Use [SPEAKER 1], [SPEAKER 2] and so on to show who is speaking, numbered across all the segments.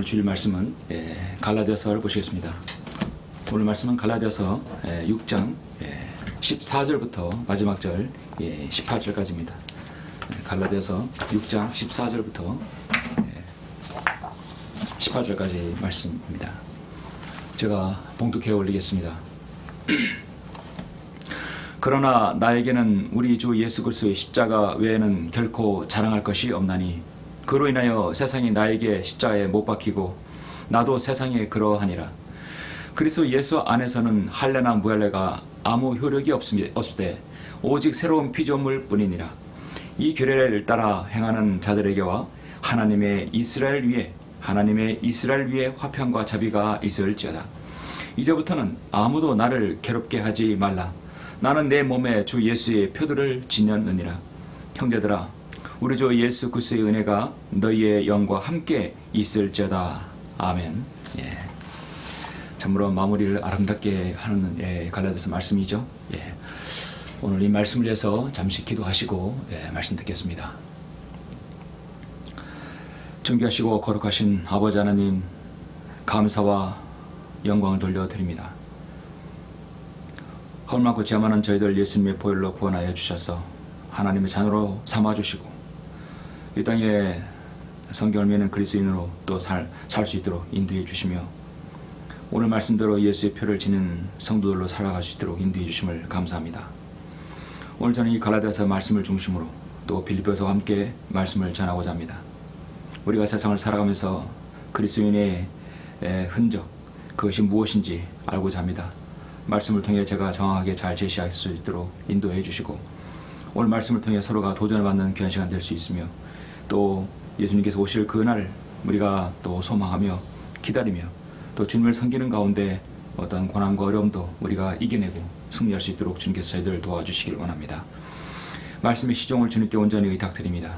[SPEAKER 1] 오늘 주일 말씀은 갈라디아서를 보시겠습니다. 오늘 말씀은 갈라디아서 6장 14절부터 마지막 절 18절까지입니다. 갈라디아서 6장 14절부터 18절까지 말씀입니다. 제가 봉독해 올리겠습니다. 그러나 나에게는 우리 주 예수 그리스도의 십자가 외에는 결코 자랑할 것이 없나니 그로 인하여 세상이 나에게 십자가에 못 박히고 나도 세상에 그러하니라. 그리스도 예수 안에서는 할례나 무할례가 아무 효력이 없으되 오직 새로운 피조물 뿐이니라. 이 규례를 따라 행하는 자들에게와 하나님의 이스라엘 위에 화평과 자비가 있을지어다. 이제부터는 아무도 나를 괴롭게 하지 말라. 나는 내 몸에 주 예수의 표들을 지녔느니라. 형제들아, 우리 주 예수 그리스도의 은혜가 너희의 영과 함께 있을지어다. 아멘. 참으로 마무리를 아름답게 하는 갈라디아서 말씀이죠. 오늘 이 말씀을 위해서 잠시 기도하시고 말씀 듣겠습니다. 존귀하시고 거룩하신 아버지 하나님, 감사와 영광을 돌려드립니다. 허물 많고 죄 많은 저희들 예수님의 보혈로 구원하여 주셔서 하나님의 자녀로 삼아주시고 이 땅에 성경을 믿는 그리스도인으로 또 살 수 있도록 인도해 주시며 오늘 말씀대로 예수의 표를 지닌 성도들로 살아갈 수 있도록 인도해 주심을 감사합니다. 오늘 저는 이 갈라디아서 말씀을 중심으로 또 빌립보서와 함께 말씀을 전하고자 합니다. 우리가 세상을 살아가면서 그리스도인의 흔적, 그것이 무엇인지 알고자 합니다. 말씀을 통해 제가 정확하게 잘 제시할 수 있도록 인도해 주시고 오늘 말씀을 통해 서로가 도전을 받는 귀한 시간 될 수 있으며 또 예수님께서 오실 그날 우리가 또 소망하며 기다리며 또 주님을 섬기는 가운데 어떤 고난과 어려움도 우리가 이겨내고 승리할 수 있도록 주님께서 저희들을 도와주시길 원합니다. 말씀의 시종을 주님께 온전히 의탁드립니다.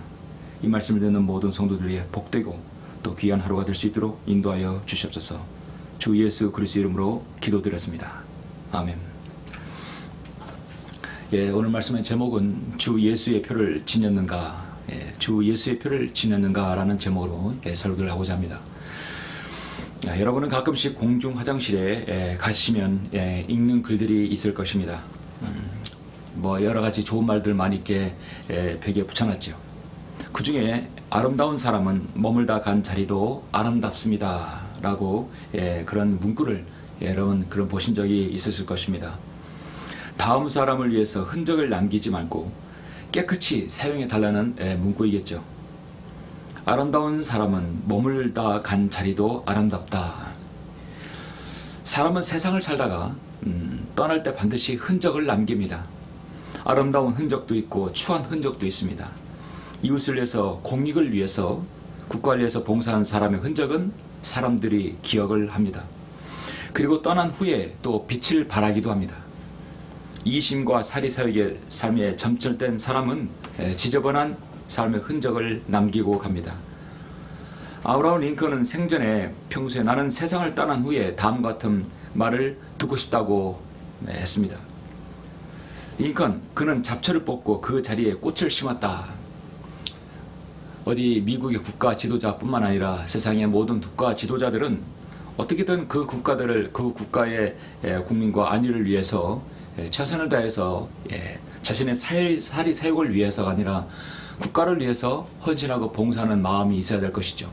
[SPEAKER 1] 이 말씀을 듣는 모든 성도들 위해 복되고 또 귀한 하루가 될 수 있도록 인도하여 주시옵소서. 주 예수 그리스도 이름으로 기도드렸습니다. 아멘. 오늘 말씀의 제목은 주 예수의 표를 지녔는가, 주 예수의 표를 지녔는가 라는 제목으로 설교를 하고자 합니다. 여러분은 가끔씩 공중 화장실에 가시면 읽는 글들이 있을 것입니다. 여러 가지 좋은 말들 많이 있게 벽에 붙여놨죠. 그 중에 아름다운 사람은 머물다 간 자리도 아름답습니다 라고 그런 문구를 여러분 그런 보신 적이 있으실 것입니다. 다음 사람을 위해서 흔적을 남기지 말고 깨끗이 사용해 달라는 문구이겠죠. 아름다운 사람은 머물다 간 자리도 아름답다. 사람은 세상을 살다가 떠날 때 반드시 흔적을 남깁니다. 아름다운 흔적도 있고 추한 흔적도 있습니다. 이웃을 위해서, 공익을 위해서, 국가를 위해서 봉사한 사람의 흔적은 사람들이 기억을 합니다. 그리고 떠난 후에 또 빛을 발하기도 합니다. 이심과 사리사욕의 삶에 점철된 사람은 지저분한 삶의 흔적을 남기고 갑니다. 아브라함 링컨은 생전에 평소에 나는 세상을 떠난 후에 다음과 같은 말을 듣고 싶다고 했습니다. 링컨, 그는 잡초를 뽑고 그 자리에 꽃을 심었다. 어디 미국의 국가 지도자뿐만 아니라 세상의 모든 국가 지도자들은 어떻게든 그 국가의 국민과 안위를 위해서 최선을 다해서 자신의 사리사욕을 위해서가 아니라 국가를 위해서 헌신하고 봉사하는 마음이 있어야 될 것이죠.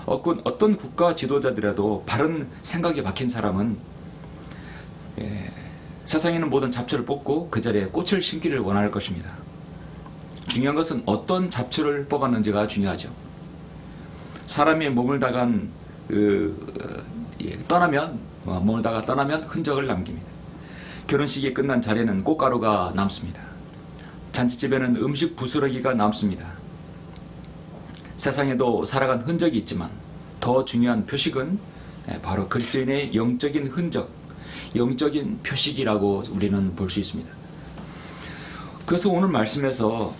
[SPEAKER 1] 어떤 국가 지도자들이라도 바른 생각에 박힌 사람은 세상에 있는 모든 잡초를 뽑고 그 자리에 꽃을 심기를 원할 것입니다. 중요한 것은 어떤 잡초를 뽑았는지가 중요하죠. 사람이 머물다가 떠나면 흔적을 남깁니다. 결혼식이 끝난 자리에는 꽃가루가 남습니다. 잔치집에는 음식 부스러기가 남습니다. 세상에도 살아간 흔적이 있지만 더 중요한 표식은 바로 그리스도인의 영적인 흔적, 영적인 표식이라고 우리는 볼 수 있습니다. 그래서 오늘 말씀에서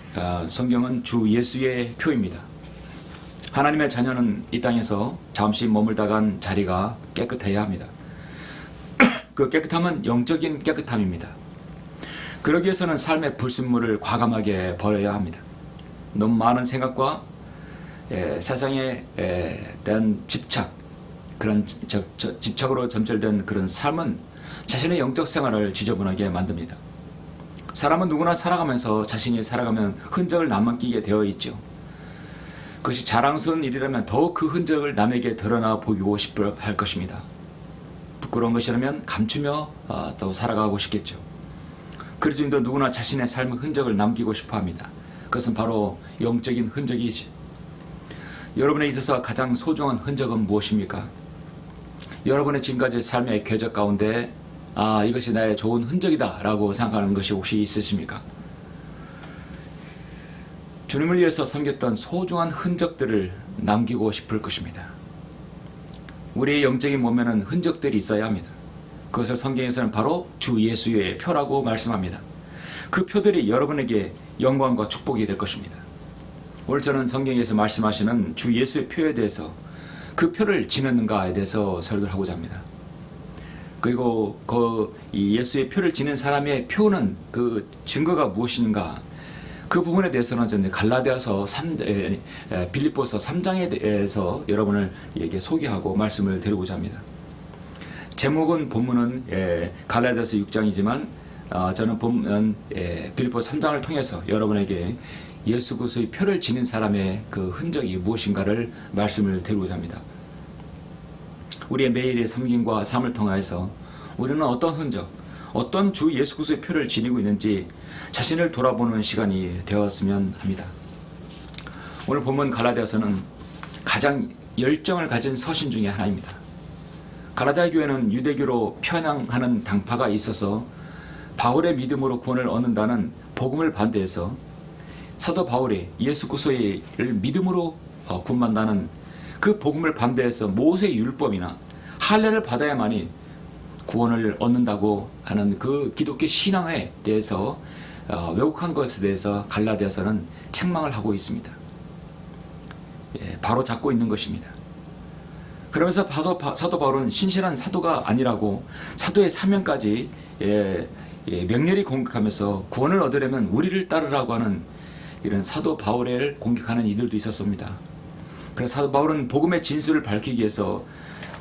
[SPEAKER 1] 성경은 주 예수의 표입니다. 하나님의 자녀는 이 땅에서 잠시 머물다 간 자리가 깨끗해야 합니다. 그 깨끗함은 영적인 깨끗함입니다. 그러기 위해서는 삶의 불순물을 과감하게 버려야 합니다. 너무 많은 생각과 세상에 대한 집착, 그런 집착으로 점철된 그런 삶은 자신의 영적 생활을 지저분하게 만듭니다. 사람은 누구나 살아가면서 자신이 살아가면 흔적을 남기게 되어 있죠. 그것이 자랑스러운 일이라면 더욱 그 흔적을 남에게 드러나 보이고 싶어 할 것입니다. 부끄러운 것이라면 감추며 또 살아가고 싶겠죠. 그리스도인도 누구나 자신의 삶의 흔적을 남기고 싶어 합니다. 그것은 바로 영적인 흔적이지. 여러분에 있어서 가장 소중한 흔적은 무엇입니까? 여러분의 지금까지 삶의 궤적 가운데 이것이 나의 좋은 흔적이다 라고 생각하는 것이 혹시 있으십니까? 주님을 위해서 섬겼던 소중한 흔적들을 남기고 싶을 것입니다. 우리의 영적인 몸에는 흔적들이 있어야 합니다. 그것을 성경에서는 바로 주 예수의 표라고 말씀합니다. 그 표들이 여러분에게 영광과 축복이 될 것입니다. 오늘 저는 성경에서 말씀하시는 주 예수의 표에 대해서 그 표를 지녔는가에 대해서 설교를 하고자 합니다. 그리고 이 예수의 표를 지닌 사람의 표는 그 증거가 무엇인가, 그 부분에 대해서는 저는 갈라디아서 빌립보서 3장에 대해서 여러분에게 소개하고 말씀을 드리고자 합니다. 제목은 본문은 갈라디아서 6장이지만 저는 본문 빌립보 3장을 통해서 여러분에게 예수 그리스도의 표를 지닌 사람의 그 흔적이 무엇인가를 말씀을 드리고자 합니다. 우리의 매일의 섬김과 삶을 통해서 우리는 어떤 흔적, 어떤 주 예수 그리스도의 표를 지니고 있는지 자신을 돌아보는 시간이 되었으면 합니다. 오늘 본문 갈라디아서는 가장 열정을 가진 서신 중에 하나입니다. 갈라디아 교회는 유대교로 편향하는 당파가 있어서 바울의 믿음으로 구원을 얻는다는 복음을 반대해서 사도 바울이 예수 그리스도를 믿음으로 구원받는다는 그 복음을 반대해서 모세의 율법이나 할례를 받아야만이 구원을 얻는다고 하는 그 기독교 신앙에 대해서 왜곡한 것에 대해서 갈라디아서는 책망을 하고 있습니다. 바로 잡고 있는 것입니다. 그러면서 사도 바울은 신실한 사도가 아니라고 사도의 사명까지 맹렬히 공격하면서 구원을 얻으려면 우리를 따르라고 하는 이런 사도 바울을 공격하는 이들도 있었습니다. 그래서 사도 바울은 복음의 진술을 밝히기 위해서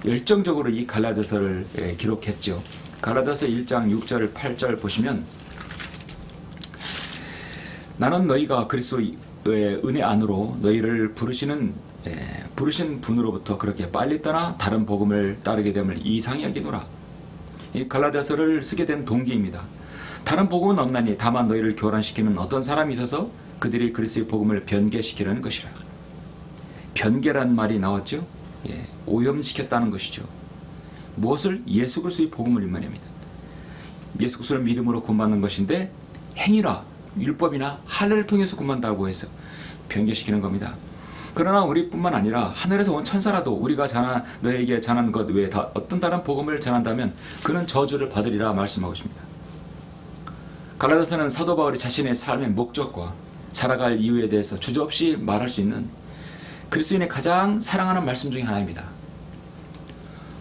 [SPEAKER 1] 열정적으로 이 갈라디아서를 기록했죠. 갈라디아서 1장 6절 8절 보시면 나는 너희가 그리스도의 은혜 안으로 너희를 부르신 분으로부터 그렇게 빨리 떠나 다른 복음을 따르게 됨을 이상히 여기노라. 이 갈라디아서를 쓰게 된 동기입니다. 다른 복음은 없나니 다만 너희를 교란시키는 어떤 사람이 있어서 그들이 그리스도의 복음을 변개시키려는 것이라. 변개란 말이 나왔죠. 오염시켰다는 것이죠. 무엇을? 예수 그리스도의 복음을 말합니다. 예수 그리스도를 믿음으로 구원받는 것인데 행위라 율법이나 할례를 통해서 구원받다고 해서 변개시키는 겁니다. 그러나 우리뿐만 아니라 하늘에서 온 천사라도 우리가 너에게 전한 것 외에 어떤 다른 복음을 전한다면 그는 저주를 받으리라 말씀하고 있습니다. 갈라디아서는 사도 바울이 자신의 삶의 목적과 살아갈 이유에 대해서 주저없이 말할 수 있는 그리스도인이 가장 사랑하는 말씀 중에 하나입니다.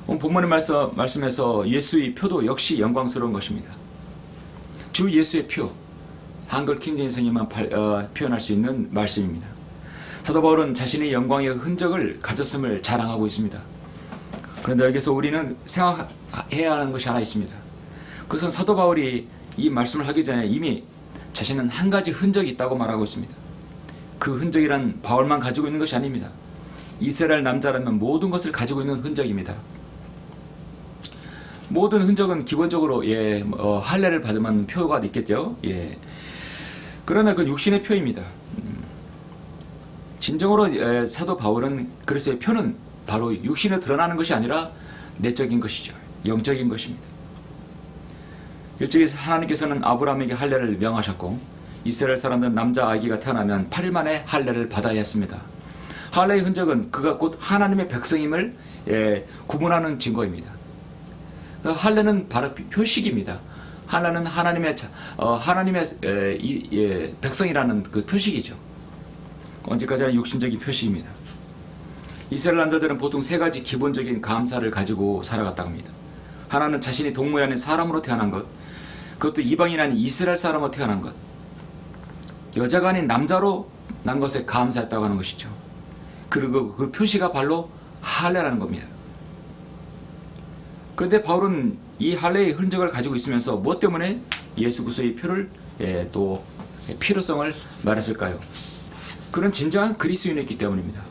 [SPEAKER 1] 오늘 본문의 말씀에서 예수의 표도 역시 영광스러운 것입니다. 주 예수의 표, 한글 킹제임스에만 표현할 수 있는 말씀입니다. 사도 바울은 자신의 영광의 흔적을 가졌음을 자랑하고 있습니다. 그런데 여기서 우리는 생각해야 하는 것이 하나 있습니다. 그것은 사도 바울이 이 말씀을 하기 전에 이미 자신은 한 가지 흔적이 있다고 말하고 있습니다. 그 흔적이란 바울만 가지고 있는 것이 아닙니다. 이스라엘 남자라면 모든 것을 가지고 있는 흔적입니다. 모든 흔적은 기본적으로 할례를 받으면 표가 있겠죠. 그러나 그 육신의 표입니다. 진정으로 사도 바울은 그리스도의 표는 바로 육신에 드러나는 것이 아니라 내적인 것이죠. 영적인 것입니다. 일찍이 하나님께서는 아브라함에게 할례를 명하셨고 이스라엘 사람들은 남자 아기가 태어나면 8일 만에 할례를 받아야 했습니다. 할례의 흔적은 그가 곧 하나님의 백성임을 구분하는 증거입니다. 할례는 바로 표식입니다. 할례는 하나님의 백성이라는 그 표식이죠. 언제까지나 육신적인 표식입니다. 이스라엘 남자들은 보통 세 가지 기본적인 감사를 가지고 살아갔다고 합니다. 하나는 자신이 동물이 아닌 사람으로 태어난 것, 그것도 이방인 아닌 이스라엘 사람으로 태어난 것, 여자가 아닌 남자로 난 것에 감사했다고 하는 것이죠. 그리고 그 표시가 바로 할례라는 겁니다. 그런데 바울은 이 할례의 흔적을 가지고 있으면서 무엇 때문에 예수 그리스도의 표를 또 필요성을 말했을까요? 그는 진정한 그리스도인이었기 때문입니다.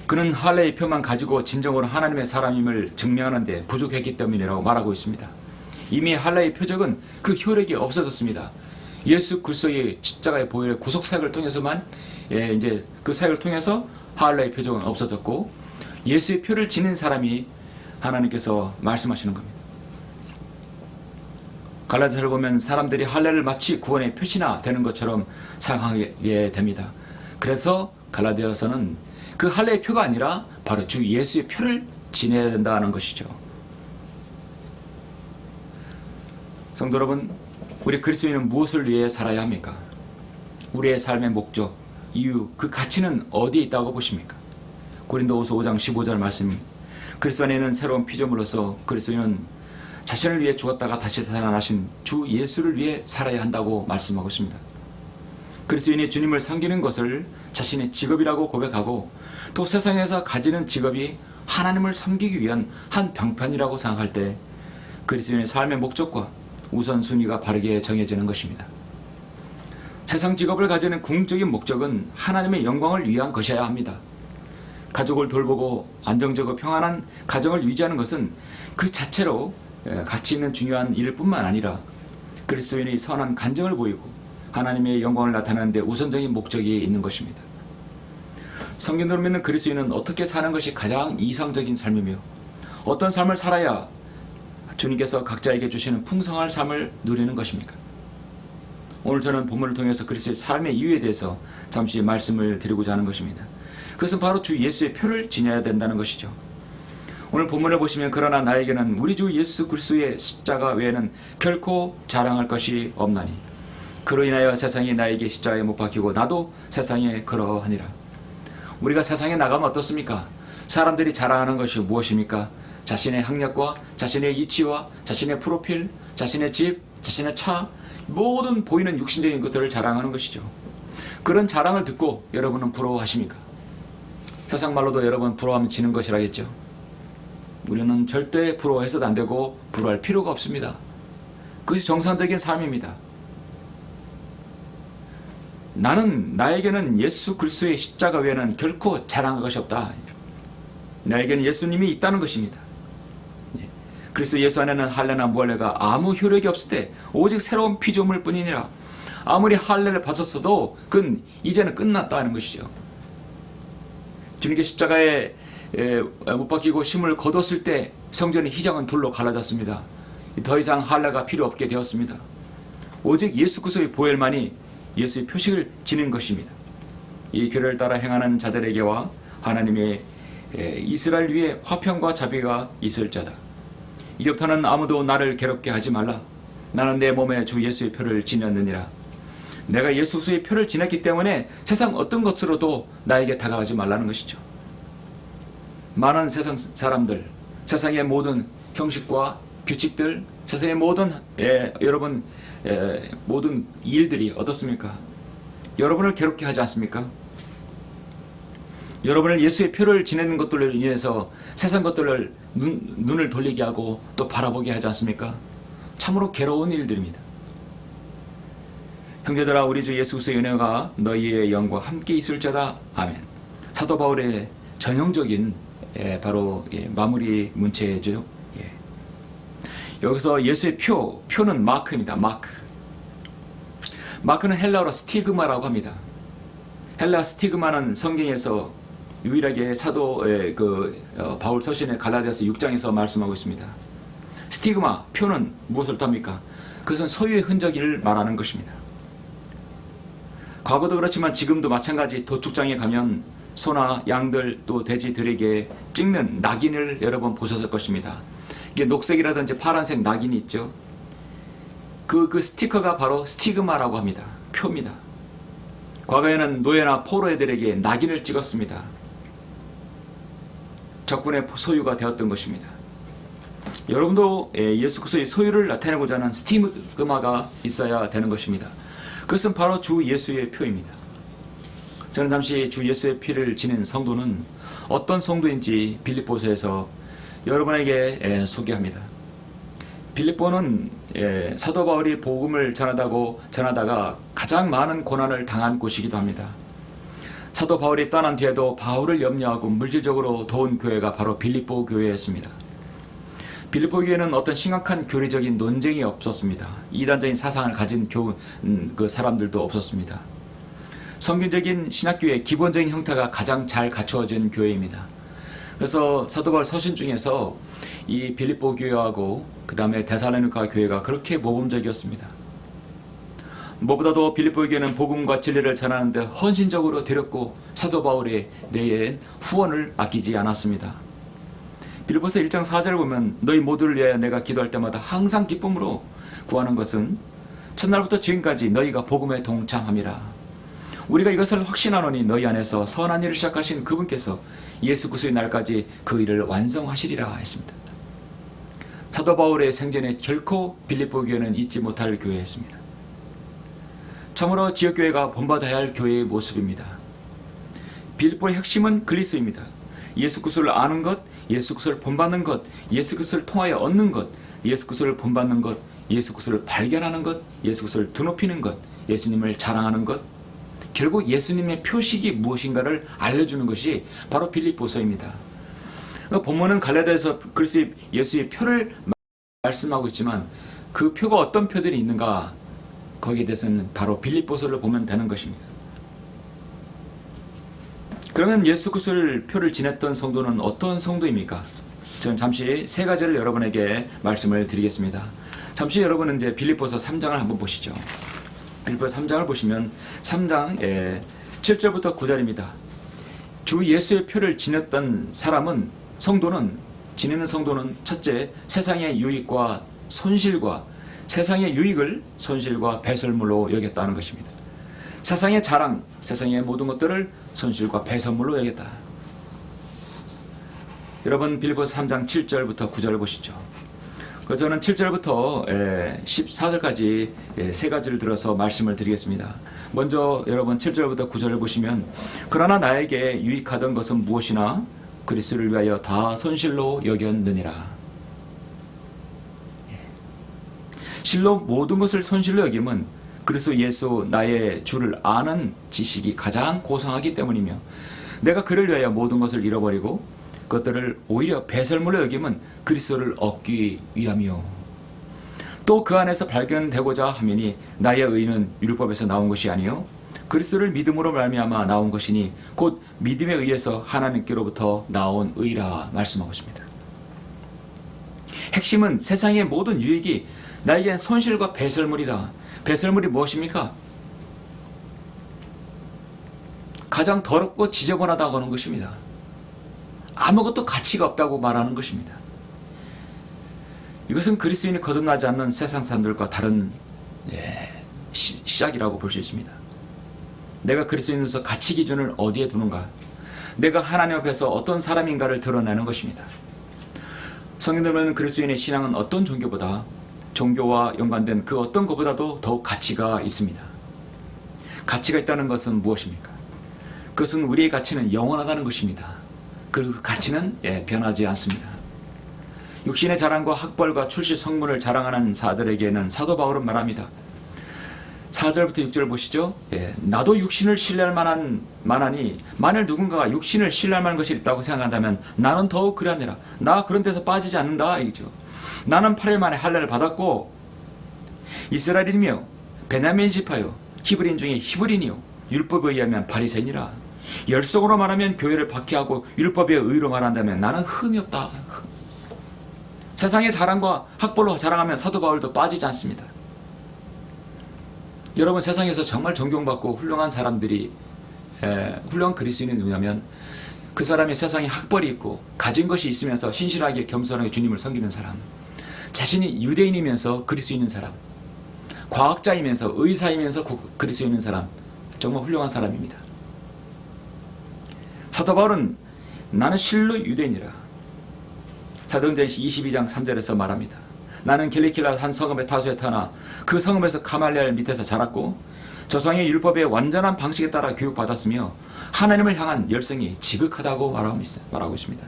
[SPEAKER 1] 그는 할례의 표만 가지고 진정으로 하나님의 사람임을 증명하는 데 부족했기 때문이라고 말하고 있습니다. 이미 할례의 표적은 그 효력이 없어졌습니다. 예수 그리스도의 십자가의 보혈의 구속 사역을 통해서만 이제 그 사역을 통해서 할례의 표적은 없어졌고, 예수의 표를 지닌 사람이 하나님께서 말씀하시는 겁니다. 갈라디아서를 보면 사람들이 할례를 마치 구원의 표시나 되는 것처럼 생각하게 됩니다. 그래서 갈라디아서는 그 할례의 표가 아니라 바로 주 예수의 표를 지내야 된다는 것이죠. 성도 여러분, 우리 그리스도인은 무엇을 위해 살아야 합니까? 우리의 삶의 목적, 이유, 그 가치는 어디에 있다고 보십니까? 고린도후서 5장 15절 말씀, 그리스도 안에는 새로운 피조물로서 그리스도인은 자신을 위해 죽었다가 다시 살아나신 주 예수를 위해 살아야 한다고 말씀하고 있습니다. 그리스도인이 주님을 섬기는 것을 자신의 직업이라고 고백하고, 또 세상에서 가지는 직업이 하나님을 섬기기 위한 한 병편이라고 생각할 때 그리스도인의 삶의 목적과 우선순위가 바르게 정해지는 것입니다. 세상 직업을 가지는 궁극적인 목적은 하나님의 영광을 위한 것이어야 합니다. 가족을 돌보고 안정적이고 평안한 가정을 유지하는 것은 그 자체로 가치 있는 중요한 일일 뿐만 아니라 그리스도인이 선한 간증을 보이고 하나님의 영광을 나타내는 데 우선적인 목적이 있는 것입니다. 성경대로 믿는 그리스도인은 어떻게 사는 것이 가장 이상적인 삶이며 어떤 삶을 살아야 주님께서 각자에게 주시는 풍성한 삶을 누리는 것입니까? 오늘 저는 본문을 통해서 그리스도의 삶의 이유에 대해서 잠시 말씀을 드리고자 하는 것입니다. 그것은 바로 주 예수의 표를 지녀야 된다는 것이죠. 오늘 본문을 보시면, 그러나 나에게는 우리 주 예수 그리스도의 십자가 외에는 결코 자랑할 것이 없나니 그로 인하여 세상이 나에게 십자가에 못 박히고 나도 세상에 그러하니라. 우리가 세상에 나가면 어떻습니까? 사람들이 자랑하는 것이 무엇입니까? 자신의 학력과 자신의 이치와 자신의 프로필, 자신의 집, 자신의 차, 모든 보이는 육신적인 것들을 자랑하는 것이죠. 그런 자랑을 듣고 여러분은 부러워하십니까? 세상 말로도 여러분 부러워하면 지는 것이라겠죠. 우리는 절대 부러워해서도 안 되고 부러워할 필요가 없습니다. 그것이 정상적인 삶입니다. 나에게는 예수 그리스도의 십자가 외에는 결코 자랑할 것이 없다. 나에게는 예수님이 있다는 것입니다. 그리스도 예수 안에는 할례나 무할례가 아무 효력이 없을 때 오직 새로운 피조물 뿐이니라. 아무리 할례를 받았어도 그건 이제는 끝났다는 것이죠. 주님께 십자가에 못 박히고 힘을 거뒀을 때 성전의 휘장은 둘로 갈라졌습니다. 더 이상 할례가 필요 없게 되었습니다. 오직 예수 그리스도의 보혈만이 예수의 표식을 지닌 것입니다. 이 규례를 따라 행하는 자들에게와 하나님의 이스라엘 위에 화평과 자비가 있을 자다. 이제부터는 아무도 나를 괴롭게 하지 말라. 나는 내 몸에 주 예수의 표를 지녔느니라. 내가 예수 그리스도의 표를 지냈기 때문에 세상 어떤 것으로도 나에게 다가가지 말라는 것이죠. 많은 세상 사람들, 세상의 모든 형식과 규칙들, 세상의 모든 여러분 모든 일들이 어떻습니까? 여러분을 괴롭게 하지 않습니까? 여러분을 예수의 표를 지내는 것들로 인해서 세상 것들을 눈을 돌리게 하고 또 바라보게 하지 않습니까? 참으로 괴로운 일들입니다. 형제들아, 우리 주 예수 그리스도의 은혜가 너희의 영과 함께 있을지어다. 아멘. 사도 바울의 전형적인 바로 마무리 문체죠. 여기서 예수의 표는 마크입니다. 마크는 헬라어로 스티그마라고 합니다. 헬라 스티그마는 성경에서 유일하게 사도 바울 서신의 갈라디아서 6장에서 말씀하고 있습니다. 스티그마, 표는 무엇을 뜻합니까? 그것은 소유의 흔적을 말하는 것입니다. 과거도 그렇지만 지금도 마찬가지 도축장에 가면 소나 양들 또 돼지들에게 찍는 낙인을 여러 번 보셨을 것입니다. 이게 녹색이라든지 파란색 낙인이 있죠. 그 스티커가 바로 스티그마라고 합니다. 표입니다. 과거에는 노예나 포로애들에게 낙인을 찍었습니다. 적군의 소유가 되었던 것입니다. 여러분도 예수 그리스도의 소유를 나타내고자 하는 스티그마가 있어야 되는 것입니다. 그것은 바로 주 예수의 표입니다. 저는 잠시 주 예수의 피를 지닌 성도는 어떤 성도인지 빌립보서에서 여러분에게 소개합니다. 빌립보는 사도 바울이 복음을 전하다가 가장 많은 고난을 당한 곳이기도 합니다. 사도 바울이 떠난 뒤에도 바울을 염려하고 물질적으로 도운 교회가 바로 빌립보 교회였습니다. 빌립보 교회는 어떤 심각한 교리적인 논쟁이 없었습니다. 이단적인 사상을 가진 그 사람들도 없었습니다. 성경적인 신학교의 기본적인 형태가 가장 잘 갖추어진 교회입니다. 그래서 사도 바울 서신 중에서 이 빌립보 교회하고 그 다음에 데살로니가 교회가 그렇게 모범적이었습니다. 무엇보다도 빌립보 교회는 복음과 진리를 전하는데 헌신적으로 드렸고 사도 바울의 내엔 후원을 아끼지 않았습니다. 빌립보서 1장 4절을 보면 너희 모두를 위하여 내가 기도할 때마다 항상 기쁨으로 구하는 것은 첫날부터 지금까지 너희가 복음에 동참함이라. 우리가 이것을 확신하노니 너희 안에서 선한 일을 시작하신 그분께서 예수 그리스도의 날까지 그 일을 완성하시리라 했습니다. 사도 바울의 생전에 결코 빌립보 교회는 잊지 못할 교회였습니다. 참으로 지역교회가 본받아야 할 교회의 모습입니다. 빌립보의 핵심은 그리스도입니다. 예수 그리스도를 아는 것, 예수 그리스도를 본받는 것, 예수 그리스도를 통하여 얻는 것, 예수 그리스도를 본받는 것, 예수 그리스도를 발견하는 것, 예수 그리스도를 드높이는 것, 예수님을 자랑하는 것, 결국 예수님의 표식이 무엇인가를 알려주는 것이 바로 빌립보서입니다. 본문은 갈라디아서 그리스도 예수의 표를 말씀하고 있지만 그 표가 어떤 표들이 있는가, 거기에 대해서는 바로 빌립보서를 보면 되는 것입니다. 그러면 예수 그리스도를 표를 지냈던 성도는 어떤 성도입니까? 저는 잠시 세 가지를 여러분에게 말씀을 드리겠습니다. 잠시 여러분은 이제 빌립보서 3장을 한번 보시죠. 빌립보서 3장을 보시면 3장 7절부터 9절입니다. 주 예수의 표를 지냈던 사람은 지내는 성도는 첫째, 세상의 유익과 손실과 세상의 유익을 손실과 배설물로 여겼다는 것입니다. 세상의 자랑, 세상의 모든 것들을 손실과 배설물로 여겼다. 여러분 빌립보서 3장 7절부터 9절을 보시죠. 저는 7절부터 14절까지 세 가지를 들어서 말씀을 드리겠습니다. 먼저 여러분 7절부터 9절을 보시면 그러나 나에게 유익하던 것은 무엇이나 그리스도를 위하여 다 손실로 여겼느니라. 실로 모든 것을 손실로 여김은 그리스도 예수 나의 주를 아는 지식이 가장 고상하기 때문이며 내가 그를 위하여 모든 것을 잃어버리고 그것들을 오히려 배설물로 여김은 그리스도를 얻기 위함이요. 또 그 안에서 발견되고자 하매니 나의 의는 율법에서 나온 것이 아니요 그리스도를 믿음으로 말미암아 나온 것이니 곧 믿음에 의해서 하나님께로부터 나온 의라 말씀하고 있습니다. 핵심은 세상의 모든 유익이 나에겐 손실과 배설물이다. 배설물이 무엇입니까? 가장 더럽고 지저분하다고 하는 것입니다. 아무것도 가치가 없다고 말하는 것입니다. 이것은 그리스도인이 거듭나지 않는 세상 사람들과 다른 시작이라고 볼 수 있습니다. 내가 그리스도인으로서 가치 기준을 어디에 두는가? 내가 하나님 앞에서 어떤 사람인가를 드러내는 것입니다. 성경들은 그리스도인의 신앙은 어떤 종교보다 종교와 연관된 그 어떤 것보다도 더욱 가치가 있습니다. 가치가 있다는 것은 무엇입니까? 그것은 우리의 가치는 영원하다는 것입니다. 그 가치는 변하지 않습니다. 육신의 자랑과 학벌과 출시 성문을 자랑하는 자들에게는 사도 바울은 말합니다. 4절부터 6절 보시죠. 나도 육신을 신뢰할 만하니 만일 누군가가 육신을 신뢰할 만한 것이 있다고 생각한다면 나는 더욱 그러하니라. 나 그런 데서 빠지지 않는다 이거죠. 나는 8일 만에 할례를 받았고 이스라엘이며 베냐민 지파요 히브리인 중에 히브리인이요 율법에 의하면 바리새인이라. 열성으로 말하면 교회를 박해하고 율법에 의로 말한다면 나는 흠이 없다. 세상의 자랑과 학벌로 자랑하면 사도 바울도 빠지지 않습니다. 여러분 세상에서 정말 존경받고 훌륭한 사람들이 훌륭한 그리스도인은 누구냐면 그 사람이 세상에 학벌이 있고 가진 것이 있으면서 신실하게 겸손하게 주님을 섬기는 사람, 자신이 유대인이면서 그리스도인인 사람, 과학자이면서 의사이면서 그리스도인인 사람, 정말 훌륭한 사람입니다. 사도 바울은 나는 실로 유대인이라. 사도행전 22장 3절에서 말합니다. 나는 길리키아 한 성읍의 타소에 타나 그 성읍에서 가말리엘 밑에서 자랐고 조상의 율법의 완전한 방식에 따라 교육받았으며 하나님을 향한 열성이 지극하다고 말하고 있습니다.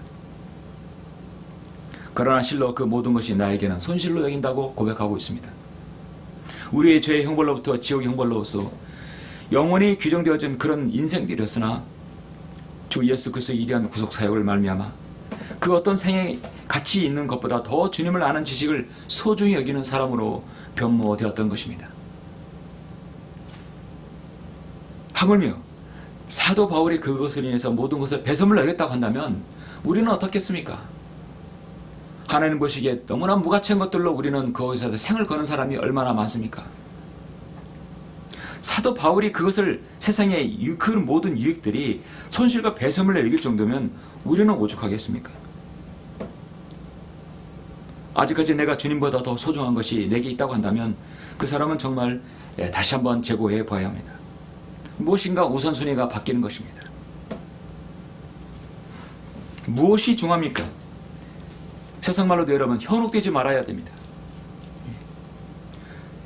[SPEAKER 1] 그러나 실로 그 모든 것이 나에게는 손실로 여긴다고 고백하고 있습니다. 우리의 죄의 형벌로부터 지옥의 형벌로서 영원히 규정되어진 그런 인생들이었으나 주 예수 그리스도의 위대한 구속 사역을 말미암아 그 어떤 생에 가치 있는 것보다 더 주님을 아는 지식을 소중히 여기는 사람으로 변모되었던 것입니다. 하물며 사도 바울이 그것을 인해서 모든 것을 배설물 여겼다고 한다면 우리는 어떻겠습니까? 하나님 보시기에 너무나 무가치한 것들로 우리는 그것에서 생을 거는 사람이 얼마나 많습니까? 사도 바울이 그것을 세상의 그 모든 유익들이 손실과 배설물로 여길 정도면 우리는 오죽하겠습니까? 아직까지 내가 주님보다 더 소중한 것이 내게 있다고 한다면 그 사람은 정말 다시 한번 재고해 봐야 합니다. 무엇인가 우선순위가 바뀌는 것입니다. 무엇이 중요합니까? 세상 말로도 여러분 현혹되지 말아야 됩니다.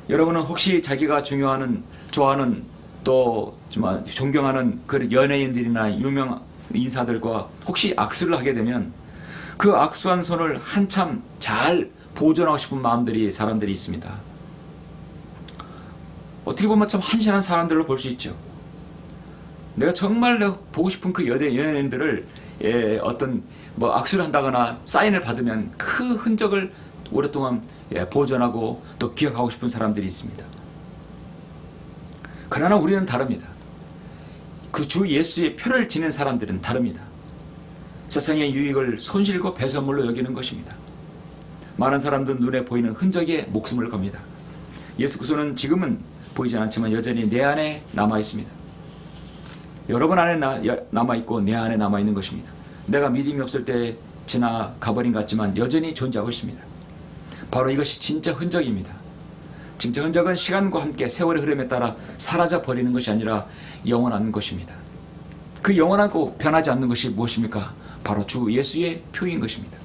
[SPEAKER 1] 여러분은 혹시 자기가 좋아하는 또 정말 존경하는 그 연예인들이나 유명 인사들과 혹시 악수를 하게 되면 그 악수한 손을 한참 잘 보존하고 싶은 사람들이 있습니다. 어떻게 보면 참 한심한 사람들로 볼 수 있죠. 내가 정말 보고 싶은 그 연예인들을 어떤 악수를 한다거나 사인을 받으면 그 흔적을 오랫동안 보존하고 또 기억하고 싶은 사람들이 있습니다. 그러나 우리는 다릅니다. 그 주 예수의 표를 지닌 사람들은 다릅니다. 세상의 유익을 손실과 배설물로 여기는 것입니다. 많은 사람들 눈에 보이는 흔적에 목숨을 겁니다. 예수 그리스도는 지금은 보이지 않지만 여전히 내 안에 남아 있습니다. 여러분 안에 남아있고 내 안에 남아있는 것입니다. 내가 믿음이 없을 때 지나가버린 것 같지만 여전히 존재하고 있습니다. 바로 이것이 진짜 흔적입니다. 진짜 흔적은 시간과 함께 세월의 흐름에 따라 사라져 버리는 것이 아니라 영원한 것입니다. 그 영원하고 변하지 않는 것이 무엇입니까? 바로 주 예수의 표인 것입니다.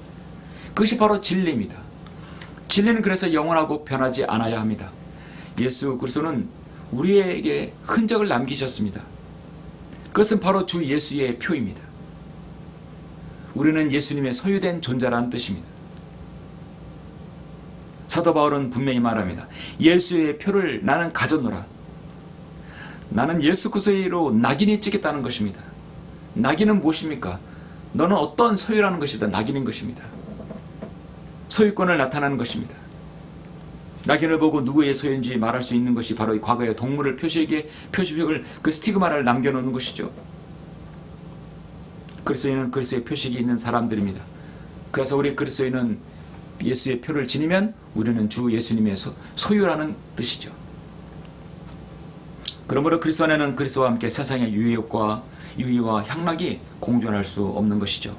[SPEAKER 1] 그것이 바로 진리입니다. 진리는 그래서 영원하고 변하지 않아야 합니다. 예수 그리스도는 우리에게 흔적을 남기셨습니다. 그것은 바로 주 예수의 표입니다. 우리는 예수님의 소유된 존재라는 뜻입니다. 사도 바울은 분명히 말합니다. 예수의 표를 나는 가졌노라. 나는 예수 그리스도로 낙인이 찍겠다는 것입니다. 낙인은 무엇입니까? 너는 어떤 소유라는 것이다. 낙인인 것입니다. 소유권을 나타내는 것입니다. 낙인을 보고 누구의 소유인지 말할 수 있는 것이 바로 과거의 동물을 표시벽을 그 스티그마를 남겨놓는 것이죠. 그리스도인은 그리스도의 표식이 있는 사람들입니다. 그래서 우리 그리스도인은 예수의 표를 지니면 우리는 주 예수님의 소유라는 뜻이죠. 그러므로 그리스도 안에는 그리스도와 함께 세상의 유의와 향락이 공존할 수 없는 것이죠.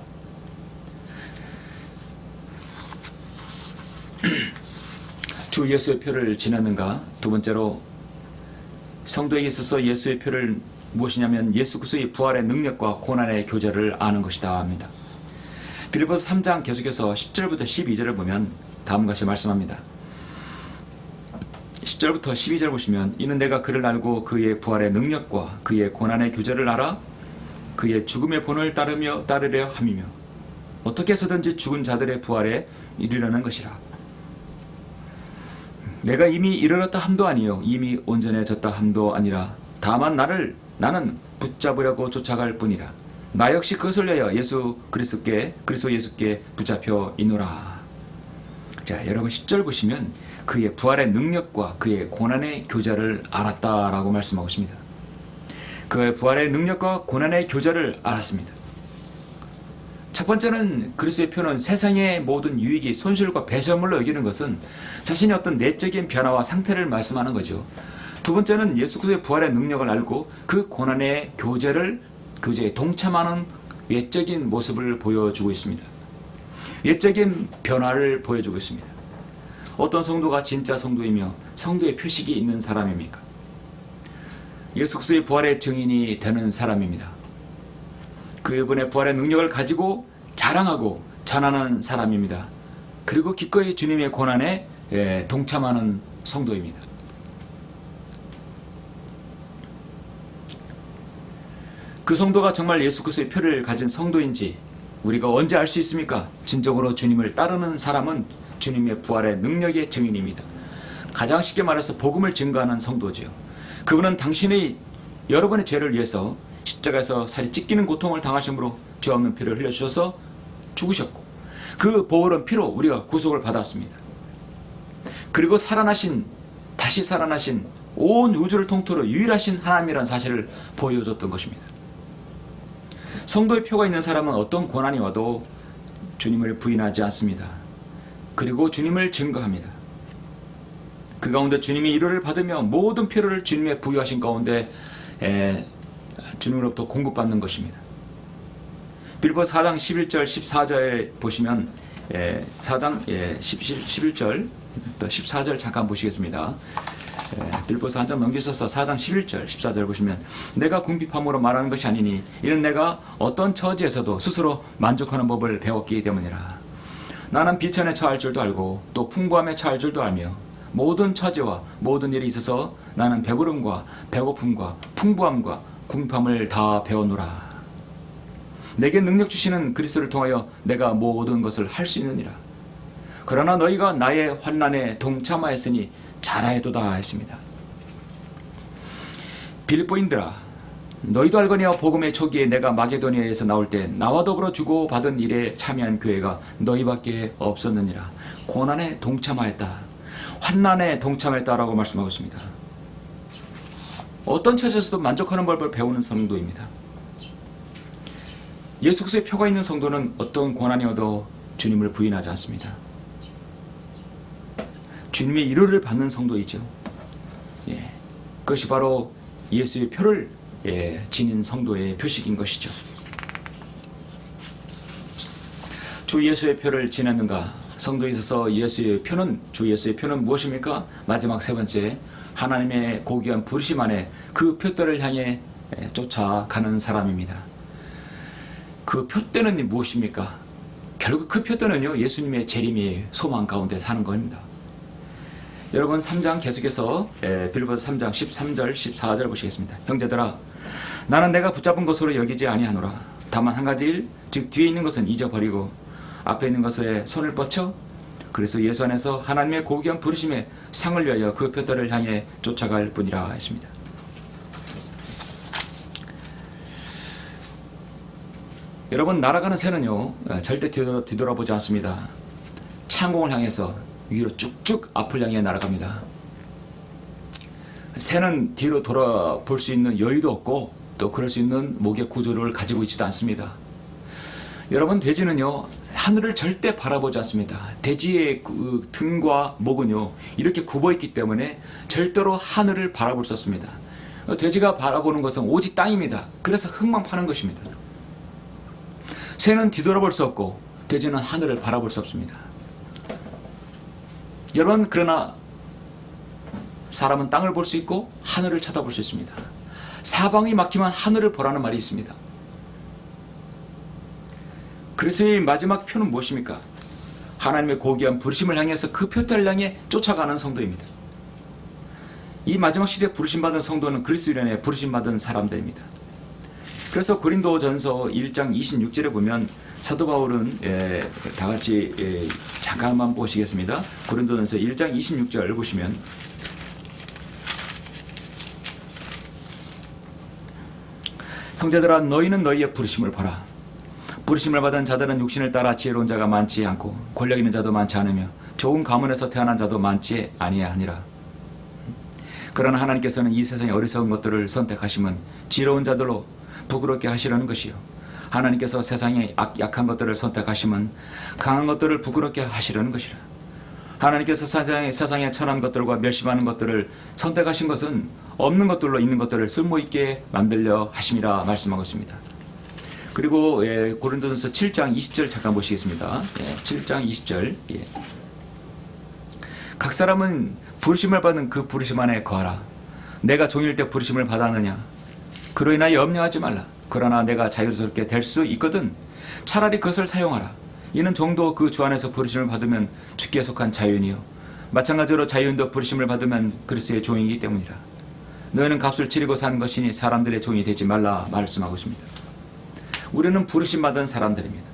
[SPEAKER 1] 주 예수의 표를 지녔는가? 두 번째로 성도에게 있어서 예수의 표를 무엇이냐면 예수 그리스도의 부활의 능력과 고난의 교제를 아는 것이다 합니다. 빌립보서 3장 계속해서 10절부터 12절을 보면 다음과 같이 말씀합니다. 10절부터 12절 보시면 이는 내가 그를 알고 그의 부활의 능력과 그의 고난의 교제를 알아 그의 죽음의 본을 따르려 함이며 어떻게 해서든지 죽은 자들의 부활에 이르려는 것이라. 내가 이미 이르렀다 함도 아니요 이미 온전해졌다 함도 아니라 다만 나는 붙잡으려고 쫓아갈 뿐이라. 나 역시 그것을 위하여 그리스도 예수께 붙잡혀 있노라. 자, 여러분 10절 보시면 그의 부활의 능력과 그의 고난의 교제를 알았다라고 말씀하고 있습니다. 그의 부활의 능력과 고난의 교제를 알았습니다. 첫 번째는 그리스도의 표는 세상의 모든 유익이 손실과 배설물로 여기는 것은 자신의 어떤 내적인 변화와 상태를 말씀하는 거죠. 두 번째는 예수 그리스도의 부활의 능력을 알고 그 고난의 교제에 동참하는 외적인 모습을 보여주고 있습니다. 외적인 변화를 보여주고 있습니다. 어떤 성도가 진짜 성도이며 성도의 표식이 있는 사람입니까? 예수 그리스도의 부활의 증인이 되는 사람입니다. 그분의 부활의 능력을 가지고 자랑하고 전하는 사람입니다. 그리고 기꺼이 주님의 고난에 동참하는 성도입니다. 그 성도가 정말 예수 그리스도의 표를 가진 성도인지 우리가 언제 알 수 있습니까? 진정으로 주님을 따르는 사람은 주님의 부활의 능력의 증인입니다. 가장 쉽게 말해서 복음을 증거하는 성도지요. 그분은 여러분의 죄를 위해서 십자가에서 살이 찢기는 고통을 당하심으로 죄 없는 피를 흘려주셔서 죽으셨고, 그 보혈은 피로 우리가 구속을 받았습니다. 그리고 다시 살아나신 온 우주를 통틀어 유일하신 하나님이라는 사실을 보여줬던 것입니다. 성도의 표가 있는 사람은 어떤 고난이 와도 주님을 부인하지 않습니다. 그리고 주님을 증거합니다. 그 가운데 주님이 위로를 받으며 모든 필요를 주님의 부여하신 가운데 주님으로부터 공급받는 것입니다. 빌보서 4장 11절 14절 보시면 4장 11절 또 14절 잠깐 보시겠습니다. 빌보서 한 장 넘기셔서 4장 11절 14절 보시면, 내가 궁핍함으로 말하는 것이 아니니 이는 내가 어떤 처지에서도 스스로 만족하는 법을 배웠기 때문이라. 나는 비천에 처할 줄도 알고 또 풍부함에 처할 줄도 알며 모든 처지와 모든 일이 있어서 나는 배부름과 배고픔과 풍부함과 궁핍함을 다 배웠노라. 내게 능력 주시는 그리스도를 통하여 내가 모든 것을 할 수 있느니라. 그러나 너희가 나의 환난에 동참하였으니 잘하였도다 했습니다. 빌립보인들아, 너희도 알거니와 복음의 초기에 내가 마게도니아에서 나올 때 나와 더불어 주고받은 일에 참여한 교회가 너희밖에 없었느니라. 고난에 동참하였다, 환난에 동참했다라고 말씀하고 있습니다. 어떤 처지에서도 만족하는 법을 배우는 성도입니다. 예수 그리스도의 표가 있는 성도는 어떤 고난이 와도 주님을 부인하지 않습니다. 주님의 위로를 받는 성도이죠. 그것이 바로 예수의 표를 지닌 성도의 표식인 것이죠. 주 예수의 표를 지냈는가? 성도에 있어서 주 예수의 표는 무엇입니까? 마지막 세 번째, 하나님의 고귀한 부르심 안에 그 표대를 향해 쫓아가는 사람입니다. 그 표대는 무엇입니까? 결국 그 표대는요, 예수님의 재림의 소망 가운데 사는 겁니다. 여러분 3장 계속해서 빌립보서 3장 13절 14절 보시겠습니다. 형제들아, 나는 내가 붙잡은 것으로 여기지 아니하노라. 다만 한 가지 일, 즉 뒤에 있는 것은 잊어버리고 앞에 있는 것에 손을 뻗쳐 그래서 예수 안에서 하나님의 고귀한 부르심의 상을 위하여 그 표대를 향해 쫓아갈 뿐이라 했습니다. 여러분, 날아가는 새는요 절대 뒤돌아보지 않습니다. 창공을 향해서 위로 쭉쭉 앞을 향해 날아갑니다. 새는 뒤로 돌아볼 수 있는 여유도 없고 또 그럴 수 있는 목의 구조를 가지고 있지도 않습니다. 여러분, 돼지는요 하늘을 절대 바라보지 않습니다. 돼지의 그 등과 목은요 이렇게 굽어있기 때문에 절대로 하늘을 바라볼 수 없습니다. 돼지가 바라보는 것은 오직 땅입니다. 그래서 흙만 파는 것입니다. 새는 뒤돌아볼 수 없고 돼지는 하늘을 바라볼 수 없습니다. 여러분, 그러나 사람은 땅을 볼 수 있고 하늘을 쳐다볼 수 있습니다. 사방이 막히면 하늘을 보라는 말이 있습니다. 그래서 이 마지막 표는 무엇입니까? 하나님의 고귀한 부르심을 향해서 그 표대를 향해 쫓아가는 성도입니다. 이 마지막 시대에 부르심받은 성도는 그리스도를 인해 부르심받은 사람들입니다. 그래서 고린도전서 1장 26절에 보면 사도 바울은 다 같이 잠깐만 보시겠습니다. 고린도전서 1장 26절 보시면, 형제들아, 너희는 너희의 부르심을 보라. 부르심을 받은 자들은 육신을 따라 지혜로운 자가 많지 않고 권력 있는 자도 많지 않으며 좋은 가문에서 태어난 자도 많지 아니하니라. 그러나 하나님께서는 이 세상의 어리석은 것들을 선택하시면 지혜로운 자들로 부끄럽게 하시려는 것이요, 하나님께서 세상의 약한 것들을 선택하시면 강한 것들을 부끄럽게 하시려는 것이라. 하나님께서 세상의 천한 것들과 멸시하는 것들을 선택하신 것은 없는 것들로 있는 것들을 쓸모있게 만들려 하심이라 말씀하고 있습니다. 그리고 고린도전서 7장 20절 잠깐 보시겠습니다. 7장 20절. 각 사람은 부르심을 받은 그 부르심 안에 거하라. 내가 종일 때 부르심을 받았느냐? 그로 인하여 염려하지 말라. 그러나 내가 자유스럽게 될 수 있거든 차라리 그것을 사용하라. 이는 종도 그 주 안에서 부르심을 받으면 주께 속한 자유인이요, 마찬가지로 자유인도 부르심을 받으면 그리스도의 종이기 때문이라. 너희는 값을 치르고 사는 것이니 사람들의 종이 되지 말라 말씀하고 있습니다. 우리는 부르심 받은 사람들입니다.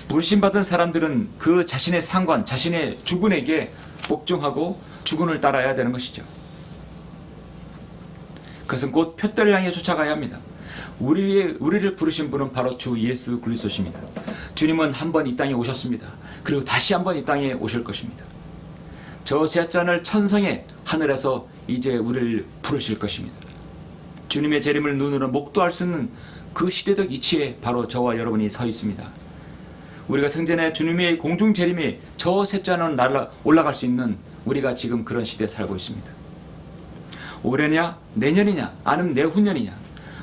[SPEAKER 1] 부르심받은 사람들은 그 자신의 상관, 자신의 주군에게 복종하고 주군을 따라야 되는 것이죠. 그것은 곧 표대를 향해 쫓아가야 합니다. 우리를 부르신 분은 바로 주 예수 그리스도십니다. 주님은 한 번 이 땅에 오셨습니다. 그리고 다시 한 번 이 땅에 오실 것입니다. 저 셋잔을 천성의 하늘에서 이제 우리를 부르실 것입니다. 주님의 재림을 눈으로 목도할 수 있는 그 시대적 이치에 바로 저와 여러분이 서 있습니다. 우리가 생전에 주님의 공중 재림이 저 셋잔은 올라갈 수 있는 우리가 지금 그런 시대에 살고 있습니다. 올해냐 내년이냐 아니면 내후년이냐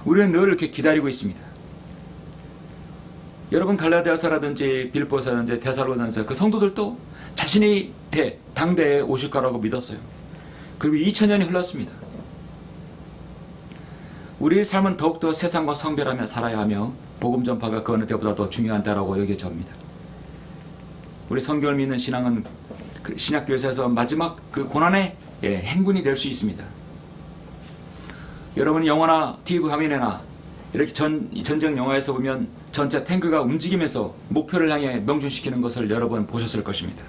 [SPEAKER 1] 우리는 늘 이렇게 기다리고 있습니다. 여러분 갈라디아서라든지 빌립보서라든지 데살로니가서 그 성도들도 자신이 당대에 오실 거라고 믿었어요. 그리고 2000년이 흘렀습니다. 우리의 삶은 더욱더 세상과 성별하며 살아야 하며 복음 전파가 그 어느 때보다도 중요한 때라고 여겨집니다. 우리 성경을 믿는 신앙은 신약교회에서 마지막 그 고난의 행군이 될 수 있습니다. 여러분이 영화나 TV 화면이나 이렇게 전쟁 영화에서 보면 전차 탱크가 움직이면서 목표를 향해 명중시키는 것을 여러분 보셨을 것입니다.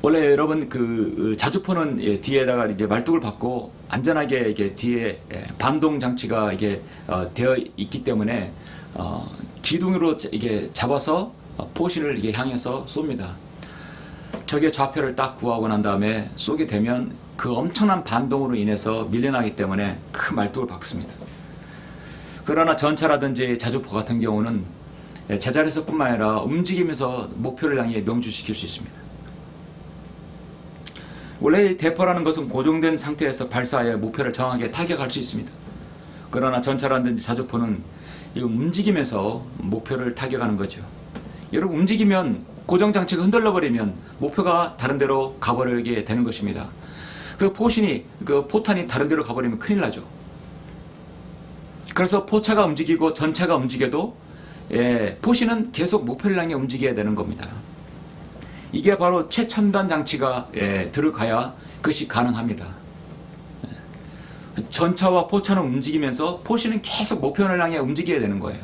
[SPEAKER 1] 원래 여러분 그 자주포는 뒤에다가 이제 말뚝을 받고 안전하게 이게 뒤에 반동 장치가 이게 되어 있기 때문에 기둥으로 이게 잡아서 포신을 이게 향해서 쏩니다. 적의 좌표를 딱 구하고 난 다음에 쏘게 되면 그 엄청난 반동으로 인해서 밀려나기 때문에 큰 말뚝을 박습니다. 그러나 전차라든지 자주포 같은 경우는 제자리에서뿐만 아니라 움직이면서 목표를 향해 명중시킬 수 있습니다. 원래 대포라는 것은 고정된 상태에서 발사하여 목표를 정확하게 타격할 수 있습니다. 그러나 전차라든지 자주포는 움직이면서 목표를 타격하는 거죠. 여러분 움직이면 고정장치가 흔들려 버리면 목표가 다른 데로 가버리게 되는 것입니다. 그 포탄이 다른 데로 가버리면 큰일 나죠. 그래서 포차가 움직이고 전차가 움직여도 포신은 계속 목표를 향해 움직여야 되는 겁니다. 이게 바로 최첨단 장치가 들어가야 그것이 가능합니다. 전차와 포차는 움직이면서 포신은 계속 목표를 향해 움직여야 되는 거예요.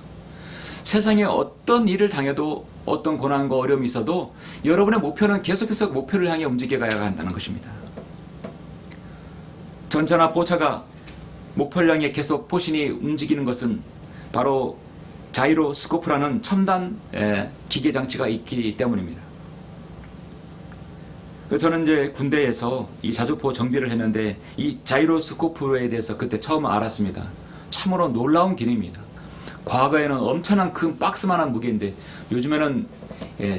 [SPEAKER 1] 세상에 어떤 일을 당해도 어떤 고난과 어려움이 있어도 여러분의 목표는 계속해서 목표를 향해 움직여가야 한다는 것입니다. 전차나 포차가 목표를 향해 계속 포신이 움직이는 것은 바로 자이로스코프라는 첨단 기계 장치가 있기 때문입니다. 저는 이제 군대에서 이 자주포 정비를 했는데 이 자이로스코프에 대해서 그때 처음 알았습니다. 참으로 놀라운 기능입니다. 과거에는 엄청난 큰 박스만한 무게인데 요즘에는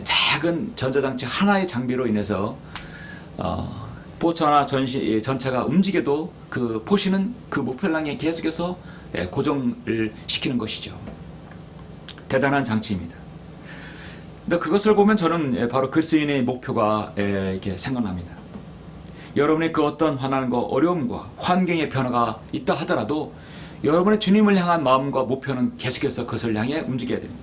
[SPEAKER 1] 작은 전자장치 하나의 장비로 인해서 포차나 전차가 움직여도 그 포신은 그 목표를 향해 계속해서 고정을 시키는 것이죠. 대단한 장치입니다. 근데 그것을 보면 저는 바로 그리스도인의 목표가 이렇게 생각납니다. 여러분의 그 어떤 환난과 어려움과 환경의 변화가 있다 하더라도 여러분의 주님을 향한 마음과 목표는 계속해서 그것을 향해 움직여야 됩니다.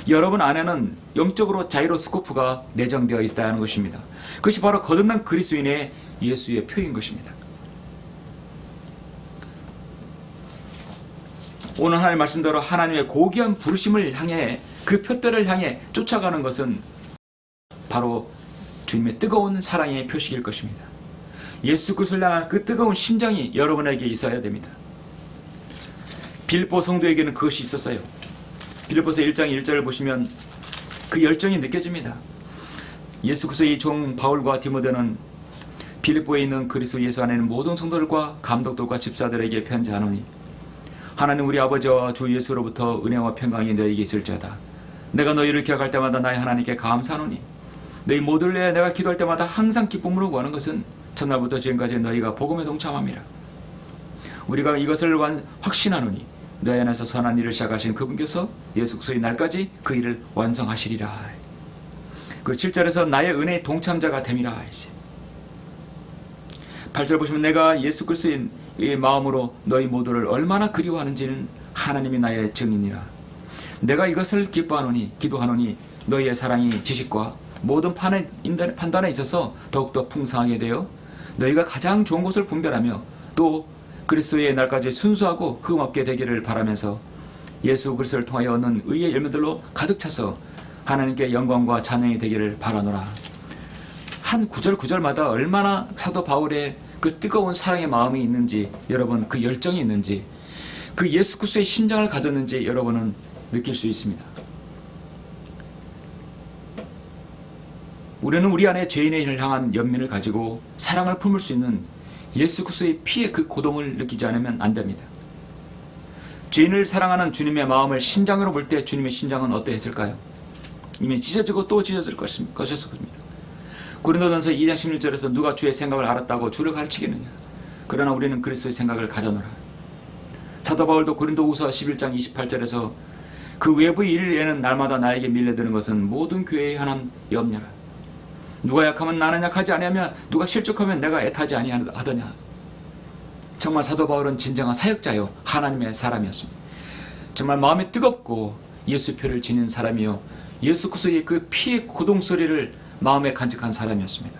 [SPEAKER 1] 여러분 안에는 영적으로 자이로스코프가 내장되어 있다는 것입니다. 그것이 바로 거듭난 그리스도인의 예수의 표인 것입니다. 오늘 하나님의 말씀대로 하나님의 고귀한 부르심을 향해 그 표대를 향해 쫓아가는 것은 바로 주님의 뜨거운 사랑의 표식일 것입니다. 예수 그리스도를 향한 그 뜨거운 심정이 여러분에게 있어야 됩니다. 빌립보 성도에게는 그것이 있었어요. 빌립보서 1장 1절을 보시면 그 열정이 느껴집니다. 예수 그리스도의 종 바울과 디모데는 빌립보에 있는 그리스도 예수 안에 있는 모든 성도들과 감독들과 집사들에게 편지하노니 하나님 우리 아버지와 주 예수로부터 은혜와 평강이 너희에게 있을지어다. 내가 너희를 기억할 때마다 나의 하나님께 감사하노니 너희 모두를 위해 내가 기도할 때마다 항상 기쁨으로 구하는 것은 첫날부터 지금까지 너희가 복음에 동참함이라. 우리가 이것을 확신하노니 너희 안에서 선한 일을 시작하신 그분께서 예수 그리스도의 날까지 그 일을 완성하시리라. 그 7절에서 나의 은혜의 동참자가 됨이라. 8절 보시면 내가 예수 그리스도의 마음으로 너희 모두를 얼마나 그리워하는지는 하나님이 나의 증인이라. 내가 이것을 기뻐하노니 기도하노니 너희의 사랑이 지식과 모든 판단에 있어서 더욱더 풍성하게 되어 너희가 가장 좋은 것을 분별하며 또 그리스도의 날까지 순수하고 흠없게 되기를 바라면서 예수 그리스도를 통하여 얻는 의의 열매들로 가득 차서 하나님께 영광과 찬양이 되기를 바라노라. 한 구절마다 얼마나 사도 바울의 그 뜨거운 사랑의 마음이 있는지, 여러분 그 열정이 있는지, 그 예수 그리스도의 신장을 가졌는지 여러분은 느낄 수 있습니다. 우리는 우리 안에 죄인을 향한 연민을 가지고 사랑을 품을 수 있는 예수 그리스도의 피의 그 고동을 느끼지 않으면 안 됩니다. 죄인을 사랑하는 주님의 마음을 심장으로 볼 때 주님의 심장은 어떠했을까요? 이미 찢어지고 또 찢어질 것이었을 겁니다. 고린도전서 2장 16절에서 누가 주의 생각을 알았다고 주를 가르치겠느냐. 그러나 우리는 그리스도의 생각을 가져노라. 사도 바울도 고린도후서 11장 28절에서 그 외부의 일을 위해는 날마다 나에게 밀려드는 것은 모든 교회의 하나님 염려라. 누가 약하면 나는 약하지 아니하며 누가 실족하면 내가 애타지 아니하더냐. 정말 사도 바울은 진정한 사역자요 하나님의 사람이었습니다. 정말 마음이 뜨겁고 예수표를 지닌 사람이요 예수 그리스도의 그 피의 고동소리를 마음에 간직한 사람이었습니다.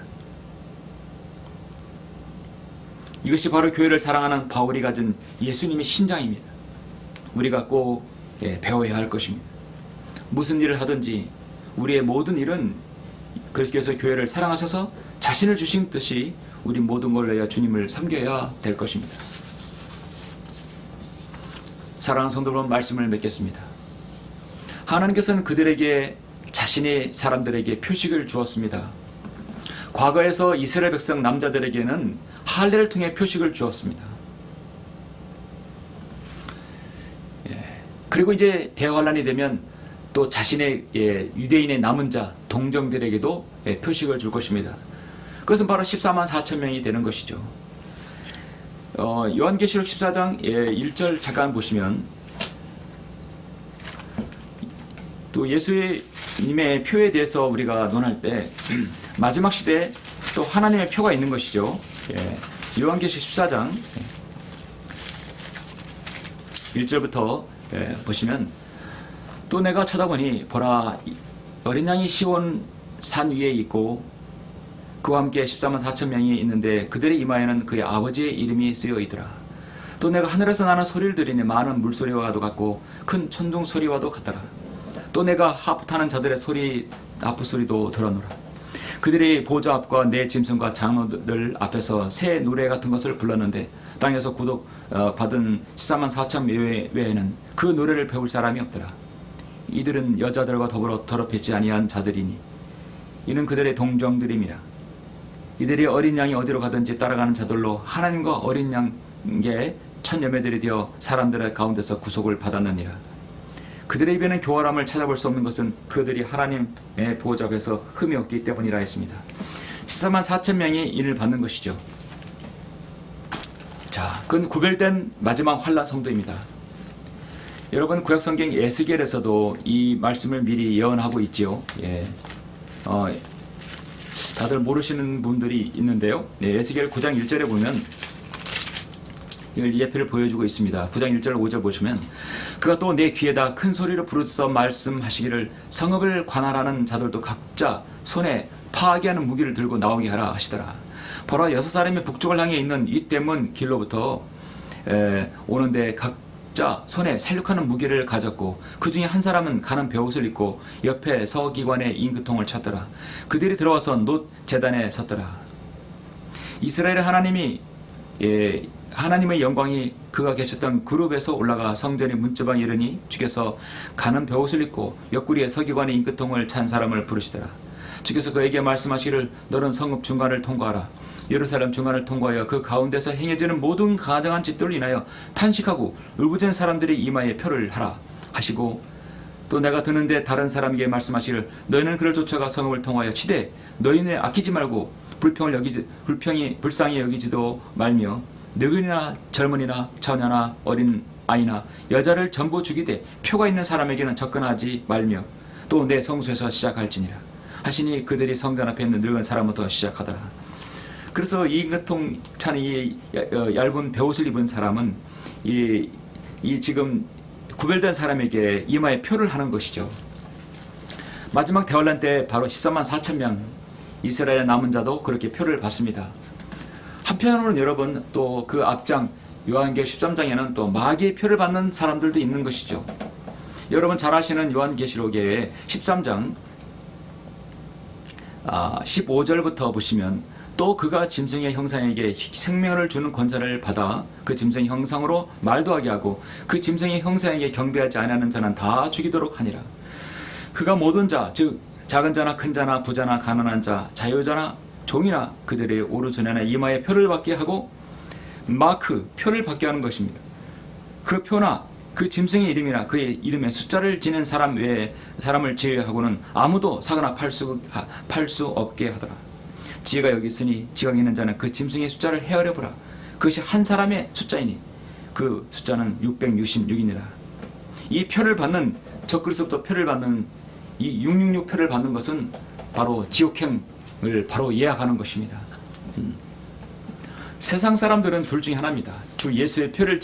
[SPEAKER 1] 이것이 바로 교회를 사랑하는 바울이 가진 예수님의 신장입니다. 우리가 꼭 배워야 할 것입니다. 무슨 일을 하든지 우리의 모든 일은 그리스도께서 교회를 사랑하셔서 자신을 주신 듯이 우리 모든 걸 내어 주님을 섬겨야 될 것입니다. 사랑하는 성도 여러분, 말씀을 맺겠습니다. 하나님께서는 그들에게 자신의 사람들에게 표식을 주었습니다. 과거에서 이스라엘 백성 남자들에게는 할례를 통해 표식을 주었습니다. 그리고 이제 대환란이 되면 또 자신의 유대인의 남은 자 동정들에게도 표식을 줄 것입니다. 그것은 바로 14만 4천 명이 되는 것이죠. 요한계시록 14장 1절 잠깐 보시면 또 예수님의 표에 대해서 우리가 논할 때 마지막 시대에 또 하나님의 표가 있는 것이죠. 요한계시록 14장 1절부터 보시면 또 내가 쳐다보니 보라 어린 양이 시온 산 위에 있고 그와 함께 14만 4천 명이 있는데 그들의 이마에는 그의 아버지의 이름이 쓰여 있더라. 또 내가 하늘에서 나는 소리를 들으니 많은 물소리와도 같고 큰 천둥 소리와도 같더라. 또 내가 하프 타는 자들의 소리 하프 소리도 들었노라. 그들이 보좌 앞과 내 짐승과 장로들 앞에서 새 노래 같은 것을 불렀는데 땅에서 구독 받은 14만 4천 외에는 그 노래를 배울 사람이 없더라. 이들은 여자들과 더불어 더럽히지 아니한 자들이니 이는 그들의 동정들임이라. 이들이 어린 양이 어디로 가든지 따라가는 자들로 하나님과 어린 양의 첫 열매들이 되어 사람들의 가운데서 구속을 받았느니라. 그들의 입에는 교활함을 찾아볼 수 없는 것은 그들이 하나님의 보호자 앞에서 흠이 없기 때문이라 했습니다. 14만 4천 명이 이를 받는 것이죠. 자, 그건 구별된 마지막 환란 성도입니다. 여러분 구약성경 에스겔에서도 이 말씀을 미리 예언하고 있지요. 다들 모르시는 분들이 있는데요. 에스겔 9장 1절에 보면 이걸 예표를 보여주고 있습니다. 9장 1절 5절 보시면 그가 또 내 귀에다 큰 소리로 부르짖어 말씀하시기를 성읍을 관할하는 자들도 각자 손에 파괴하는 무기를 들고 나오게 하라 하시더라. 보라 6사람이 북쪽을 향해 있는 이 댐은 길로부터 오는데 각자 손에 살육하는 무기를 가졌고 그 중에 한 사람은 가는 베옷을 입고 옆에 서기관의 잉크통을 찾더라. 그들이 들어와서 놋 제단에 섰더라. 이스라엘의 하나님이 하나님의 영광이 그가 계셨던 그룹에서 올라가 성전의 문지방에 이르니 주께서 가는 베옷을 입고 옆구리에 서기관의 잉크통을 찬 사람을 부르시더라. 주께서 그에게 말씀하시기를 너는 성읍 중간을 통과하라. 예루살렘 중간을 통과하여 그 가운데서 행해지는 모든 가증한 짓들을 인하여 탄식하고 울부짖는 사람들이 이마에 표를 하라 하시고 또 내가 드는데 다른 사람에게 말씀하시기를 너희는 그를 쫓아가 성읍을 통하여 치되 너희는 아끼지 말고 불쌍히 여기지도 말며 늙은이나 젊은이나 처녀나 어린 아이나 여자를 전부 죽이되 표가 있는 사람에게는 접근하지 말며 또 내 성소에서 시작할지니라 하시니 그들이 성전 앞에 있는 늙은 사람부터 시작하더라. 그래서 이 잉크통 찬 이 얇은 베옷을 입은 사람은 이 지금 구별된 사람에게 이마에 표를 하는 것이죠. 마지막 대환란 때 바로 14만 4천 명 이스라엘의 남은 자도 그렇게 표를 받습니다. 한편으로는 여러분 또 그 앞장 요한계시록 13장에는 또 마귀의 표를 받는 사람들도 있는 것이죠. 여러분 잘 아시는 요한계시록의 13장 15절부터 보시면 또 그가 짐승의 형상에게 생명을 주는 권세를 받아 그 짐승의 형상으로 말도 하게 하고 그 짐승의 형상에게 경배하지 아니하는 자는 다 죽이도록 하니라. 그가 모든 자, 즉 작은 자나 큰 자나 부자나 가난한 자, 자유자나 종이나 그들의 오른손이나 이마에 표를 받게 하고 마크, 표를 받게 하는 것입니다. 그 표나 그 짐승의 이름이나 그의 이름에 숫자를 지는 사람 외에 사람을 제외하고는 아무도 사거나 팔 수 없게 하더라. 지혜가 여기 있으니 지각 있는 자는 그 짐승의 숫자를 헤아려 보라. 그것이 한 사람의 숫자이니 그 숫자는 666이니라. 이 표를 받는, 적그리스도부터 표를 받는 이 666 표를 받는 것은 바로 지옥행을 바로 예약하는 것입니다. 세상 사람들은 둘 중에 하나입니다. 주 예수의 표를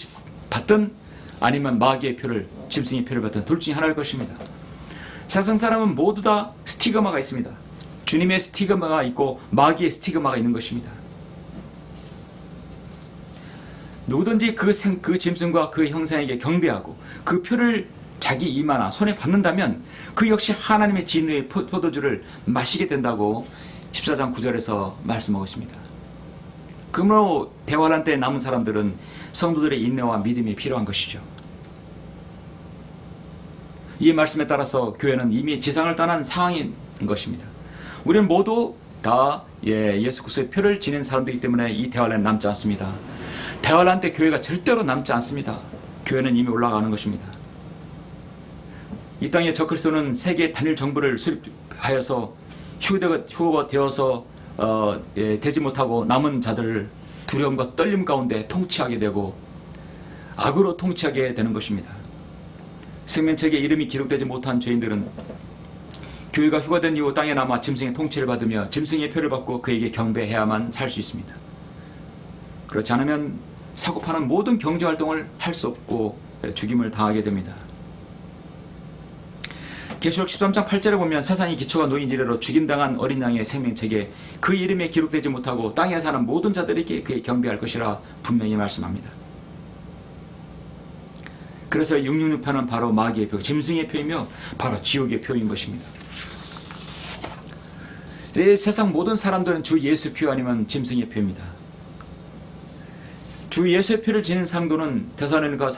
[SPEAKER 1] 받든 아니면 마귀의 표를, 짐승의 표를 받든 둘 중에 하나일 것입니다. 세상 사람은 모두 다 스티그마가 있습니다. 주님의 스티그마가 있고 마귀의 스티그마가 있는 것입니다. 누구든지 그 짐승과 그 형상에게 경배하고 그 표를 자기 이마나 손에 받는다면 그 역시 하나님의 진노의 포도주를 마시게 된다고 14장 9절에서 말씀하고 있습니다. 그러므로 대환란 때 남은 사람들은 성도들의 인내와 믿음이 필요한 것이죠. 이 말씀에 따라서 교회는 이미 지상을 떠난 상황인 것입니다. 우리는 모두 다 예수 그리스도의 표를 지닌 사람들이기 때문에 이 대환란에 남지 않습니다. 대환란 때 교회가 절대로 남지 않습니다. 교회는 이미 올라가는 것입니다. 이 땅에 적그리스도는 세계 단일 정부를 수립하여서 휴거가 되어서 되지 못하고 남은 자들을 두려움과 떨림 가운데 통치하게 되고 악으로 통치하게 되는 것입니다. 생명책에 이름이 기록되지 못한 죄인들은 교회가 휴거된 이후 땅에 남아 짐승의 통치를 받으며 짐승의 표를 받고 그에게 경배해야만 살 수 있습니다. 그렇지 않으면 사고파는 모든 경제활동을 할 수 없고 죽임을 당하게 됩니다. 계시록 13장 8절에 보면 세상의 기초가 놓인 이래로 죽임당한 어린 양의 생명책에 그 이름에 기록되지 못하고 땅에 사는 모든 자들에게 그에 경배할 것이라 분명히 말씀합니다. 그래서 666표는 바로 마귀의 표, 짐승의 표이며 바로 지옥의 표인 것입니다. 세상 모든 사람들은 주 예수 표 아니면 짐승의 표입니다. 주 예수의 표를 지닌 상도는 데살로니가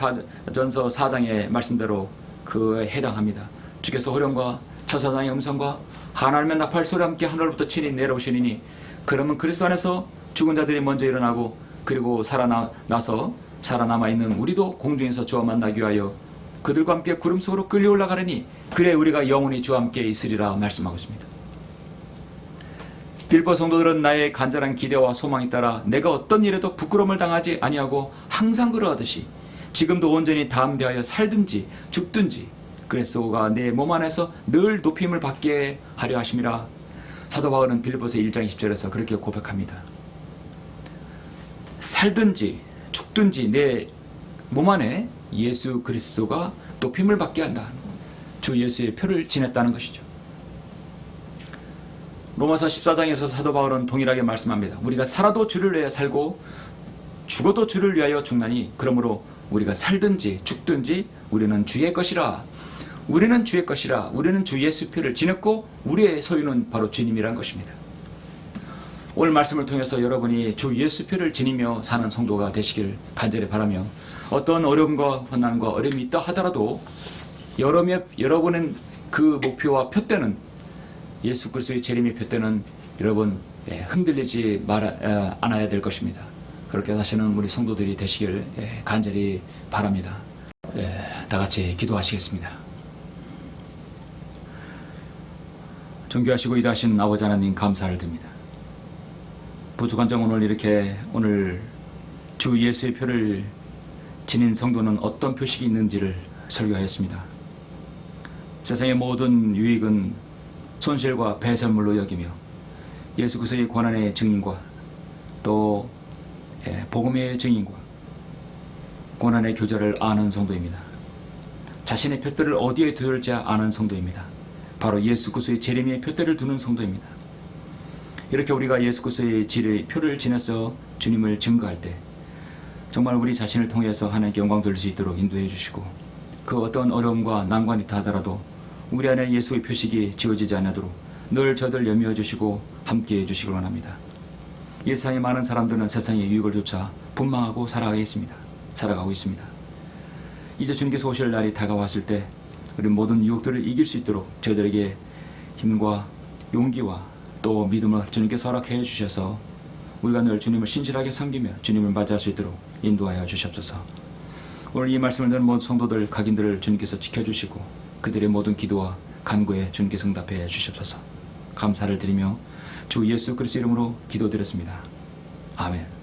[SPEAKER 1] 전서 4장의 말씀대로 그에 해당합니다. 주께서 호령과 천사장의 음성과 하나님의 나팔 소리와 함께 하늘로부터 친히 내려오시니 그러면 그리스도 안에서 죽은 자들이 먼저 일어나고 그리고 살아나서 살아남아있는 우리도 공중에서 주와 만나기 위하여 그들과 함께 구름 속으로 끌려 올라가려니 그래 우리가 영원히 주와 함께 있으리라 말씀하고 있습니다. 빌보 성도들은 나의 간절한 기대와 소망에 따라 내가 어떤 일에도 부끄러움을 당하지 아니하고 항상 그러하듯이 지금도 온전히 담대하여 살든지 죽든지 그리스도가 내 몸 안에서 늘 높임을 받게 하려 하심이라. 사도 바울은 빌보서 1장 20절에서 그렇게 고백합니다. 살든지 죽든지 내 몸 안에 예수 그리스도가 높임을 받게 한다. 주 예수의 표를 지냈다는 것이죠. 로마서 14장에서 사도 바울은 동일하게 말씀합니다. 우리가 살아도 주를 위하여 살고 죽어도 주를 위하여 죽나니 그러므로 우리가 살든지 죽든지 우리는 주의 것이라. 우리는 주의 것이라. 우리는 주 예수 표를 지냈고 우리의 소유는 바로 주님이란 것입니다. 오늘 말씀을 통해서 여러분이 주 예수 표를 지니며 사는 성도가 되시길 간절히 바라며 어떤 어려움과 환난과 어려움이 있다 하더라도 여러분은 그 목표와 표대는 예수 그리스도의 재림의 표대는 여러분 흔들리지 않아야 될 것입니다. 그렇게 사시는 우리 성도들이 되시길 간절히 바랍니다. 다 같이 기도하시겠습니다. 존귀하시고 위대하신 아버지 하나님 감사를 드립니다. 부족한 점 오늘 주 예수의 표를 지닌 성도는 어떤 표식이 있는지를 설교하였습니다. 세상의 모든 유익은 손실과 배설물로 여기며 예수 그리스도의 고난의 증인과 또 복음의 증인과 고난의 교절을 아는 성도입니다. 자신의 표대를 어디에 두을지 아는 성도입니다. 바로 예수 그리스도의 재림의 표대를 두는 성도입니다. 이렇게 우리가 예수 그리스도의 표를 지내서 주님을 증거할 때 정말 우리 자신을 통해서 하나님께 영광 돌릴 수 있도록 인도해 주시고 그 어떤 어려움과 난관이 하더라도 우리 안에 예수의 표식이 지워지지 않도록 늘 저들 염려해 주시고 함께해 주시길 원합니다. 이 세상에 많은 사람들은 세상의 유익을 쫓아 분망하고 살아가고 있습니다. 이제 주님께서 오실 날이 다가왔을 때 우리 모든 유혹들을 이길 수 있도록 저희들에게 힘과 용기와 또 믿음을 주님께서 허락해 주셔서 우리가 늘 주님을 신실하게 섬기며 주님을 맞이할 수 있도록 인도하여 주시옵소서. 오늘 이 말씀을 듣는 모든 성도들, 각인들을 주님께서 지켜주시고 그들의 모든 기도와 간구에 주님께서 응답해 주시옵소서. 감사를 드리며 주 예수 그리스도 이름으로 기도드렸습니다. 아멘.